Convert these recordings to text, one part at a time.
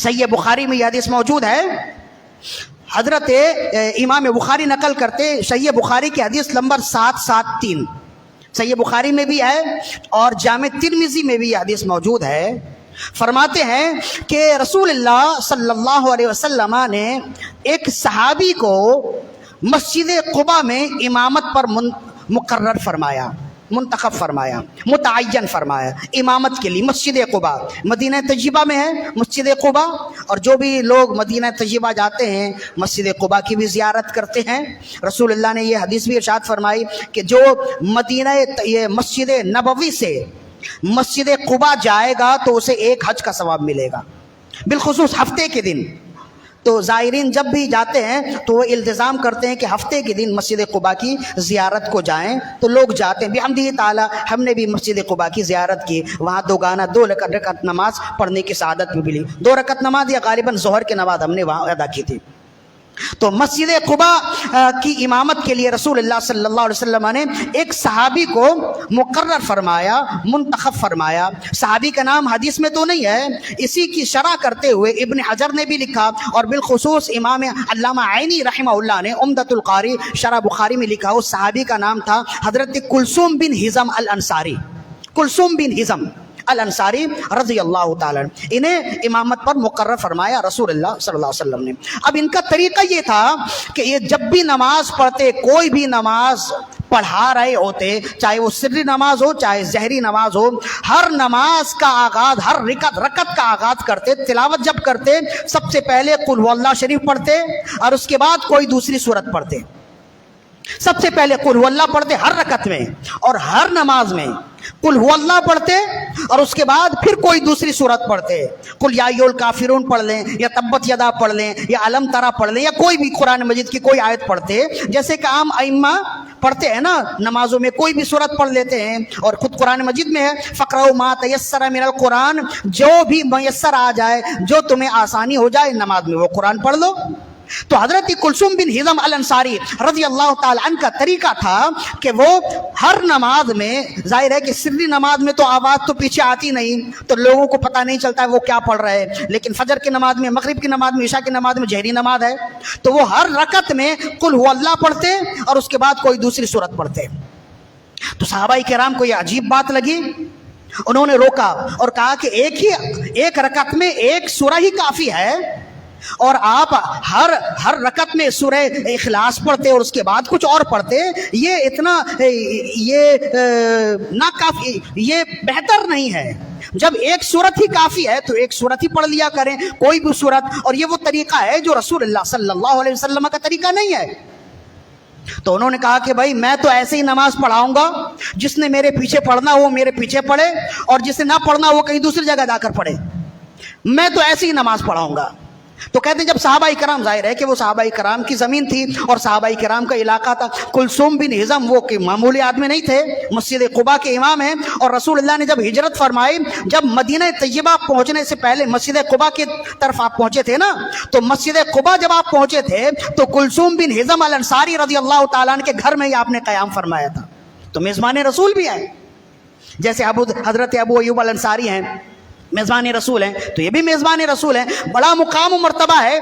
صحیح بخاری میں یہ حدیث موجود ہے. حضرت امام بخاری نقل کرتے صحیح بخاری کی حدیث نمبر 773 صحیح بخاری میں بھی ہے اور جامع ترمذی میں بھی یہ حدیث موجود ہے. فرماتے ہیں کہ رسول اللہ صلی اللہ علیہ وسلم نے ایک صحابی کو مسجد قباء میں امامت پر مقرر فرمایا، منتخب فرمایا، متعین فرمایا امامت کے لیے. مسجد قباء مدینہ طیبہ میں ہے مسجد قباء، اور جو بھی لوگ مدینہ طیبہ جاتے ہیں مسجد قباء کی بھی زیارت کرتے ہیں. رسول اللہ نے یہ حدیث بھی ارشاد فرمائی کہ جو یہ مسجد نبوی سے مسجد قباء جائے گا تو اسے ایک حج کا ثواب ملے گا، بالخصوص ہفتے کے دن. تو زائرین جب بھی جاتے ہیں تو وہ التزام کرتے ہیں کہ ہفتے کے دن مسجد قباء کی زیارت کو جائیں. تو لوگ جاتے ہیں بحمدہ تعالیٰ. ہم نے بھی مسجد قباء کی زیارت کی، وہاں دو رکعت نماز پڑھنے کی سعادت بھی ملی. 2 رکعت نماز یا غالباً ظہر کی نماز ہم نے وہاں ادا کی تھی. تو مسجد قباء کی امامت کے لیے رسول اللہ صلی اللہ علیہ وسلم نے ایک صحابی کو مقرر فرمایا، منتخب فرمایا. صحابی کا نام حدیث میں تو نہیں ہے، اسی کی شرح کرتے ہوئے ابن حجر نے بھی لکھا، اور بالخصوص امام علامہ عینی رحمہ اللہ نے عمدۃ القاری شرح بخاری میں لکھا. اس صحابی کا نام تھا حضرت کلثوم بن ہزم الانصاری. کلثوم بن ہزم الانصاری رضی اللہ تعالیٰ. انہیں امامت پر مقرر فرمایا رسول اللہ صلی اللہ علیہ وسلم نے. اب ان کا طریقہ یہ تھا کہ یہ جب بھی نماز پڑھتے، کوئی بھی نماز پڑھا رہے ہوتے، چاہے وہ سری نماز ہو چاہے ظہری نماز ہو، ہر نماز کا آغاز، ہر رکعت کا آغاز کرتے، تلاوت جب کرتے، سب سے پہلے قل هو اللہ شریف پڑھتے اور اس کے بعد کوئی دوسری سورت پڑھتے. سب سے پہلے قل هو اللہ پڑھتے ہر رکعت میں، اور ہر نماز میں قل هو اللہ پڑھتے اور اس کے بعد پھر کوئی دوسری سورت پڑھتے. قل یا ایھا الکافرون پڑھ لیں یا تبت یدا پڑھ لیں یا علم ترى پڑھ لیں یا کوئی بھی قرآن مجید کی کوئی آیت پڑھتے، جیسے کہ عام ائمہ پڑھتے ہیں نا نمازوں میں، کوئی بھی سورت پڑھ لیتے ہیں. اور خود قرآن مجید میں ہے فقرؤوا ما تیسر من القرآن، جو بھی میسر آ جائے، جو تمہیں آسانی ہو جائے نماز میں وہ قرآن پڑھ لو. تو حضرت کلثوم بن ہزم الانصاری رضی اللہ تعالی عنہ کا طریقہ تھا کہ وہ ہر نماز میں، ظاہر ہے کہ سری نماز میں تو آواز تو پیچھے آتی نہیں، تو لوگوں کو پتہ نہیں چلتا ہے وہ کیا پڑھ رہے ہیں، لیکن فجر کی نماز میں، مغرب کی نماز میں، عشاء کی نماز میں جہری نماز ہے، تو وہ ہر رکعت میں قل هو اللہ پڑھتے اور اس کے بعد کوئی دوسری سورت پڑھتے. تو صحابہ کرام کو یہ عجیب بات لگی. انہوں نے روکا اور کہا کہ ایک رکعت میں ایک سورہ ہی کافی ہے، اور آپ ہر رکعت میں سورہ اخلاص پڑھتے اور اس کے بعد کچھ اور پڑھتے، یہ ناکافی، یہ بہتر نہیں ہے. جب ایک سورت ہی کافی ہے تو ایک سورت ہی پڑھ لیا کریں، کوئی بھی سورت. اور یہ وہ طریقہ ہے جو رسول اللہ صلی اللہ علیہ وسلم کا طریقہ نہیں ہے. تو انہوں نے کہا کہ بھائی میں تو ایسے ہی نماز پڑھاؤں گا، جس نے میرے پیچھے پڑھنا ہو میرے پیچھے پڑھے، اور جس نے نہ پڑھنا ہو کہیں دوسری جگہ جا کر پڑھے، میں تو ایسے ہی نماز پڑھاؤں گا. تو کہتے ہیں جب صحابہ کرام، ظاہر ہے کہ وہ صحابہ کرام کی زمین تھی اور صحابہ کرام کا علاقہ تھا. کلثوم بن ہزم وہ کہ معمولی آدمی نہیں تھے، مسجد قباء کے امام ہیں. اور رسول اللہ نے جب ہجرت فرمائی، جب مدینہ طیبہ پہنچنے سے پہلے مسجد قباء کی طرف آپ پہنچے تھے نا، تو مسجد قباء جب آپ پہنچے تھے تو کلثوم بن ہزم الانصاری رضی اللہ تعالیٰ عنہ کے گھر میں ہی آپ نے قیام فرمایا تھا. تو میزبان رسول بھی ہیں، جیسے حضرت ابو ایوب الانصاری ہیں میزبان رسول ہیں، تو یہ بھی میزبان رسول ہیں، بڑا مقام و مرتبہ ہے.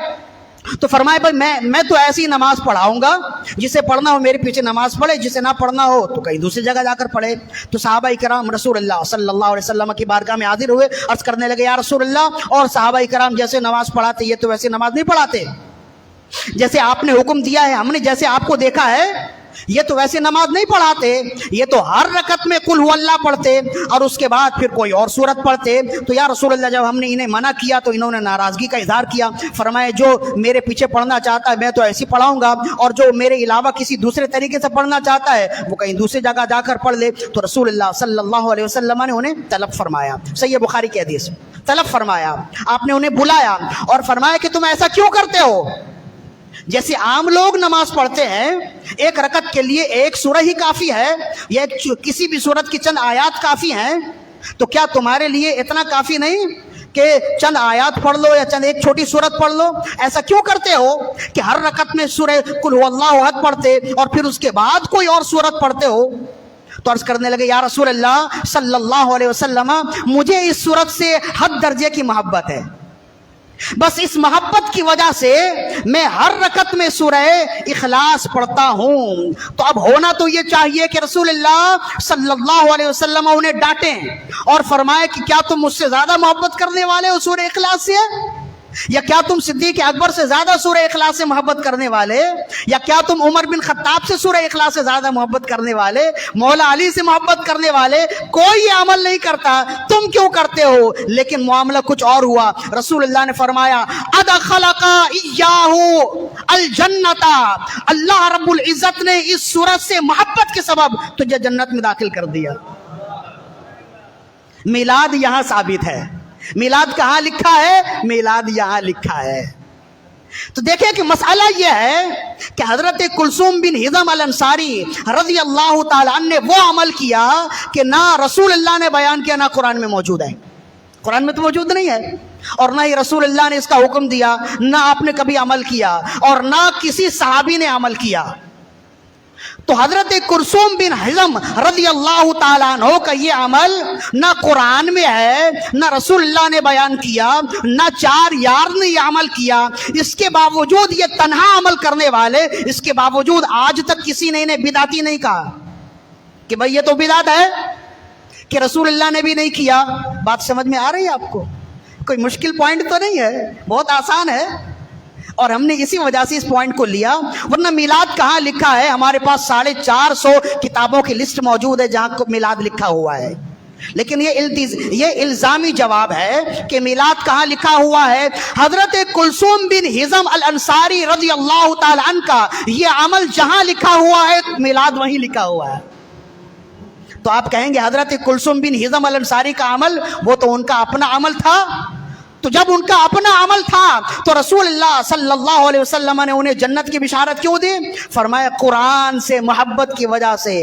تو فرمائے بھائی میں تو ایسی نماز پڑھاؤں گا، جسے پڑھنا ہو میرے پیچھے نماز پڑھے، جسے نہ پڑھنا ہو تو کہیں دوسری جگہ جا کر پڑھے. تو صحابہ کرام رسول اللہ صلی اللہ علیہ وسلم کی بارگاہ میں حاضر ہوئے، عرض کرنے لگے یا رسول اللہ، اور صحابہ کرام جیسے نماز پڑھاتے یہ تو ویسے نماز نہیں پڑھاتے، جیسے آپ نے حکم دیا ہے، ہم نے جیسے آپ کو دیکھا ہے یہ تو ویسے نماز نہیں پڑھاتے، یہ تو ہر رکعت میں قل هو اللہ پڑھتے اور اس کے بعد پھر کوئی اور سورت پڑھتے. تو یا رسول اللہ جب ہم نے انہیں منع کیا تو انہوں نے ناراضگی کا اظہار کیا. فرمائے جو میرے پیچھے پڑھنا چاہتا ہے میں تو ایسی پڑھاؤں گا، اور جو میرے علاوہ کسی دوسرے طریقے سے پڑھنا چاہتا ہے وہ کہیں دوسری جگہ جا کر پڑھ لے. تو رسول اللہ صلی اللہ علیہ وسلم نے انہیں طلب فرمایا، صحیح بخاری کی حدیث، طلب فرمایا، آپ نے انہیں بلایا اور فرمایا کہ تم ایسا کیوں کرتے ہو؟ جیسے عام لوگ نماز پڑھتے ہیں ایک رکعت کے لیے ایک سورہ ہی کافی ہے یا کسی بھی سورت کی چند آیات کافی ہیں، تو کیا تمہارے لیے اتنا کافی نہیں کہ چند آیات پڑھ لو یا چند ایک چھوٹی سورت پڑھ لو؟ ایسا کیوں کرتے ہو کہ ہر رکعت میں سورہ قل هو اللہ احد پڑھتے اور پھر اس کے بعد کوئی اور سورت پڑھتے ہو؟ تو عرض کرنے لگے یا رسول اللہ صلی اللہ علیہ وسلم، مجھے اس سورت سے حد درجے کی محبت ہے، بس اس محبت کی وجہ سے میں ہر رکعت میں سورہ اخلاص پڑھتا ہوں. تو اب ہونا تو یہ چاہیے کہ رسول اللہ صلی اللہ علیہ وسلم انہیں ڈانٹیں اور فرمائے کہ کیا تم مجھ سے زیادہ محبت کرنے والے ہو سورہ اخلاص سے، یا کیا تم صدیق اکبر سے زیادہ سورہ اخلاص سے محبت کرنے والے، یا کیا تم عمر بن خطاب سے سورہ اخلاص سے زیادہ محبت کرنے والے، مولا علی سے محبت کرنے والے. کوئی یہ عمل نہیں کرتا، تم کیوں کرتے ہو؟ لیکن معاملہ کچھ اور ہوا. رسول اللہ نے فرمایا ادخلک ایاہ الجنت، اللہ رب العزت نے اس صورت سے محبت کے سبب تجھے جنت میں داخل کر دیا. میلاد یہاں ثابت ہے. میلاد کہاں لکھا ہے؟ میلاد یہاں لکھا ہے. تو دیکھیں کہ مسئلہ یہ ہے کہ حضرت کلثوم بن ہضم الانصاری رضی اللہ تعالیٰ عنہ نے وہ عمل کیا کہ نہ رسول اللہ نے بیان کیا نہ قرآن میں موجود ہے. قرآن میں تو موجود نہیں ہے، اور نہ ہی رسول اللہ نے اس کا حکم دیا، نہ آپ نے کبھی عمل کیا، اور نہ کسی صحابی نے عمل کیا. تو حضرت کلثوم بن ہضم رضی اللہ تعالیٰ عنہ کا یہ عمل نہ قرآن میں ہے، نہ رسول اللہ نے بیان کیا، نہ چار یار نے یہ عمل کیا. اس کے باوجود یہ تنہا عمل کرنے والے، اس کے باوجود آج تک کسی نے انہیں بدعتی نہیں کہا کہ بھئی یہ تو بدعت ہے، کہ رسول اللہ نے بھی نہیں کیا. بات سمجھ میں آ رہی ہے آپ کو؟ کوئی مشکل پوائنٹ تو نہیں ہے، بہت آسان ہے، اور ہم نے اسی وجہ سے اس پوائنٹ کو لیا. ورنہ میلاد کہاں لکھا ہے؟ ہمارے پاس 450 کتابوں کی لسٹ موجود ہے جہاں میلاد لکھا ہوا ہے. لیکن یہ الزامی جواب ہے کہ میلاد کہاں لکھا ہوا ہے. حضرت کلثوم بن ہضم الانصاری رضی اللہ تعالی عنہ کا یہ عمل جہاں لکھا ہوا ہے میلاد وہیں لکھا ہوا ہے. تو آپ کہیں گے حضرت کلثوم بن ہضم الانصاری کا عمل وہ تو ان کا اپنا عمل تھا. تو جب ان کا اپنا عمل تھا تو رسول اللہ صلی اللہ علیہ وسلم نے انہیں جنت کی بشارت کیوں دی؟ فرمایا قرآن سے محبت کی وجہ سے.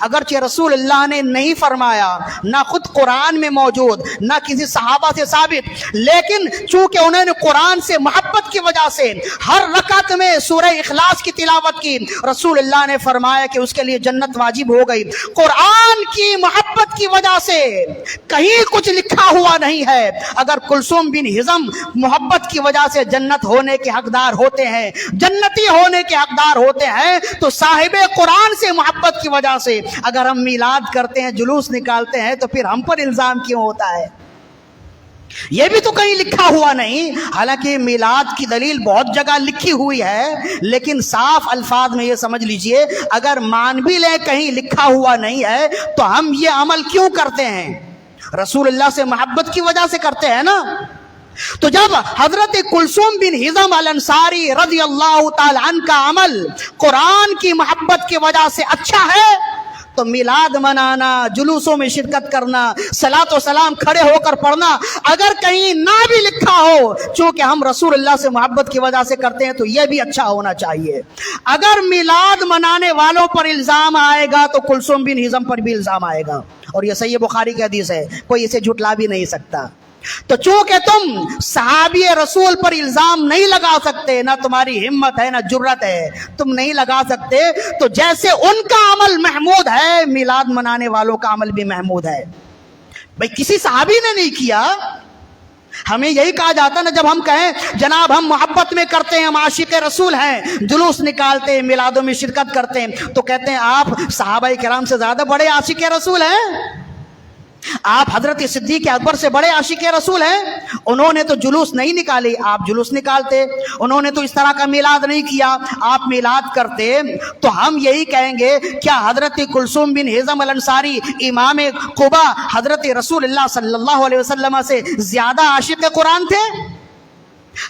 اگرچہ رسول اللہ نے نہیں فرمایا، نہ خود قرآن میں موجود، نہ کسی صحابہ سے ثابت، لیکن چونکہ انہوں نے قرآن سے محبت کی وجہ سے ہر رکعت میں سورہ اخلاص کی تلاوت کی، رسول اللہ نے فرمایا کہ اس کے لیے جنت واجب ہو گئی. قرآن کی محبت کی وجہ سے کہیں کچھ لکھا ہوا نہیں ہے. اگر کلثوم بن ہضم محبت کی وجہ سے جنت ہونے کے حقدار ہوتے ہیں، جنتی ہونے کے حقدار ہوتے ہیں، تو صاحب قرآن سے محبت کی وجہ سے اگر ہم میلاد کرتے ہیں، جلوس نکالتے ہیں، تو پھر ہم پر الزام کیوں ہوتا ہے؟ یہ بھی تو کہیں لکھا ہوا نہیں. حالانکہ میلاد کی دلیل بہت جگہ لکھی ہوئی ہے، لیکن صاف الفاظ میں یہ سمجھ لیجئے اگر مان بھی لیں کہیں لکھا ہوا نہیں ہے تو ہم یہ عمل کیوں کرتے ہیں؟ رسول اللہ سے محبت کی وجہ سے کرتے ہیں نا. تو جب حضرت کلثوم بن ہضم الانصاری رضی اللہ تعالی عنہ کا عمل قرآن کی محبت کی وجہ سے اچھا ہے تو میلاد منانا، جلوسوں میں شرکت کرنا، صلاۃ و سلام کھڑے ہو کر پڑھنا اگر کہیں نہ بھی لکھا ہو، چونکہ ہم رسول اللہ سے محبت کی وجہ سے کرتے ہیں تو یہ بھی اچھا ہونا چاہیے. اگر میلاد منانے والوں پر الزام آئے گا تو کلثوم بن ہضم پر بھی الزام آئے گا، اور یہ صحیح بخاری کی حدیث ہے، کوئی اسے جھٹلا بھی نہیں سکتا. تو چونکہ تم صحابی رسول پر الزام نہیں لگا سکتے، نہ تمہاری ہمت ہے نہ جرت ہے، تم نہیں لگا سکتے، تو جیسے ان کا عمل محمود ہے میلاد منانے والوں کا عمل بھی محمود ہے. بھئی کسی صحابی نے نہیں کیا. ہمیں یہی کہا جاتا نا جب ہم کہیں جناب ہم محبت میں کرتے ہیں، ہم عاشق رسول ہیں، جلوس نکالتے ہیں، میلادوں میں شرکت کرتے ہیں، تو کہتے ہیں آپ صحابہ کرام سے زیادہ بڑے عاشق رسول ہیں، آپ حضرت صدیق اکبر سے بڑے عاشق رسول ہیں. انہوں نے تو جلوس نہیں نکالی، آپ جلوس نکالتے. انہوں نے تو اس طرح کا میلاد نہیں کیا، آپ میلاد کرتے. تو ہم یہی کہیں گے کیا حضرت کلثوم بن ہضم الانصاری امام قبا حضرت رسول اللہ صلی اللہ علیہ وسلم سے زیادہ عاشق قرآن تھے؟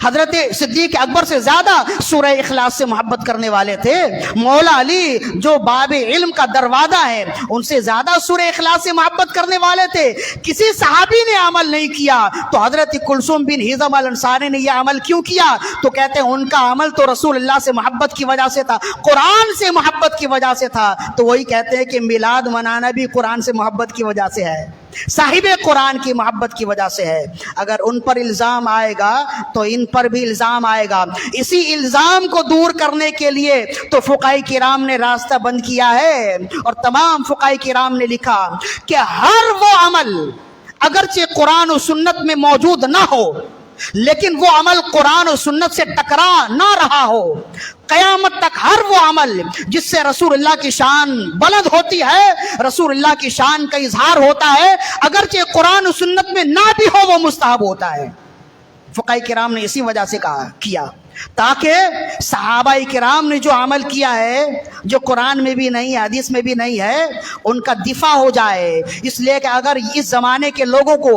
حضرت صدیق اکبر سے زیادہ سورہ اخلاص سے محبت کرنے والے تھے. مولا علی جو باب علم کا دروازہ ہے ان سے زیادہ سورہ اخلاص سے محبت کرنے والے تھے. کسی صحابی نے عمل نہیں کیا تو حضرت کلثوم بن ہضم الانصاری نے یہ عمل کیوں کیا؟ تو کہتے ہیں ان کا عمل تو رسول اللہ سے محبت کی وجہ سے تھا، قرآن سے محبت کی وجہ سے تھا. تو وہی کہتے ہیں کہ میلاد منانا بھی قرآن سے محبت کی وجہ سے ہے، صاحب قرآن کی محبت کی وجہ سے ہے. اگر ان پر الزام آئے گا تو ان پر بھی الزام آئے گا. اسی الزام کو دور کرنے کے لیے تو فقہاء کرام نے راستہ بند کیا ہے، اور تمام فقہاء کرام نے لکھا کہ ہر وہ عمل اگرچہ قرآن و سنت میں موجود نہ ہو لیکن وہ عمل قرآن و سنت سے ٹکرا نہ رہا ہو، قیامت تک ہر وہ عمل جس سے رسول اللہ کی شان بلند ہوتی ہے، رسول اللہ کی شان کا اظہار ہوتا ہے، اگرچہ قرآن و سنت میں نہ بھی ہو وہ مستحب ہوتا ہے۔ فقہاء کرام نے اسی وجہ سے کیا تاکہ صحابہ کرام نے جو عمل کیا ہے، جو قرآن میں بھی نہیں، حدیث میں بھی نہیں ہے، ان کا دفاع ہو جائے۔ اس لیے کہ اگر اس زمانے کے لوگوں کو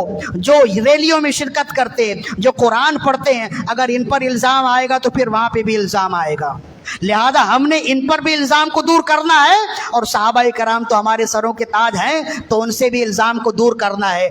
جو ریلیوں میں شرکت کرتے، جو قرآن پڑھتے ہیں، اگر ان پر الزام آئے گا تو پھر وہاں پہ بھی الزام آئے گا۔ لہذا ہم نے ان پر بھی الزام کو دور کرنا ہے، اور صحابہ کرام تو ہمارے سروں کے تاج ہیں، تو ان سے بھی الزام کو دور کرنا ہے۔